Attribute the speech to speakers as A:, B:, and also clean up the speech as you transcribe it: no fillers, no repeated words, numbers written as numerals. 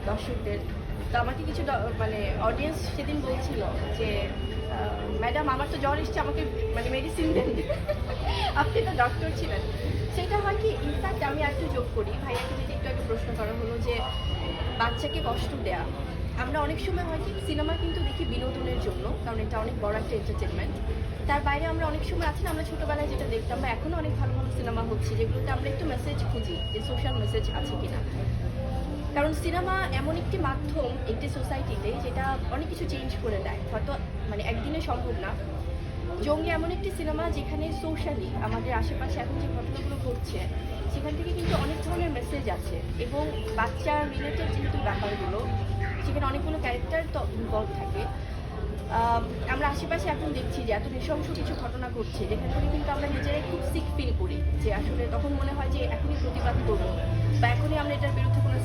A: দর্শকদের। তো আমাকে কিছু মানে অডিয়েন্স সেদিন বলছিল যে ম্যাডাম আমার তো জ্বর এসছে, আমাকে মানে মেডিসিন দেন। আপনি তো ডক্টর ছিলেন। সেটা হয় কি, ইনফ্যাক্ট আমি একটু যোগ করি, ভাইয়াকে যদি একটু আগে প্রশ্ন করা হলো যে বাচ্চাকে কষ্ট দেয়া, আমরা অনেক সময় হয় কি সিনেমা কিন্তু দেখি বিনোদনের জন্য, কারণ এটা অনেক বড় একটা এন্টারটেনমেন্ট। তার বাইরে আমরা অনেক সময় আছি না, আমরা ছোটবেলায় যেটা দেখতাম বা এখনো অনেক ভালো ভালো সিনেমা হচ্ছে যেগুলোতে আমরা একটু মেসেজ খুঁজি যে সোশ্যাল মেসেজ আছে কিনা। কারণ সিনেমা এমন একটি মাধ্যম একটি সোসাইটিতে যেটা অনেক কিছু চেঞ্জ করে দেয়, হয়তো মানে একদিনে সম্ভব না। জঙ্গি এমন একটি সিনেমা যেখানে সোশ্যালি আমাদের আশেপাশে এখন যে ঘটনাগুলো ঘটছে সেখান থেকে কিন্তু অনেক ধরনের মেসেজ আছে, এবং বাচ্চা রিলেটেড যেহেতু ব্যাপারগুলো, সেখানে অনেকগুলো ক্যারেক্টার তো ইনভলভ থাকে। আমরা আশেপাশে এখন দেখছি যে এত নৃশংস কিছু ঘটনা ঘটছে যেখান থেকে কিন্তু আমরা নিজেরাই খুব সিক ফিল করি, যে আসলে তখন মনে হয় যে এখনই প্রতিবাদ করবো বা এখনই আমরা এটার বিরুদ্ধে কোনো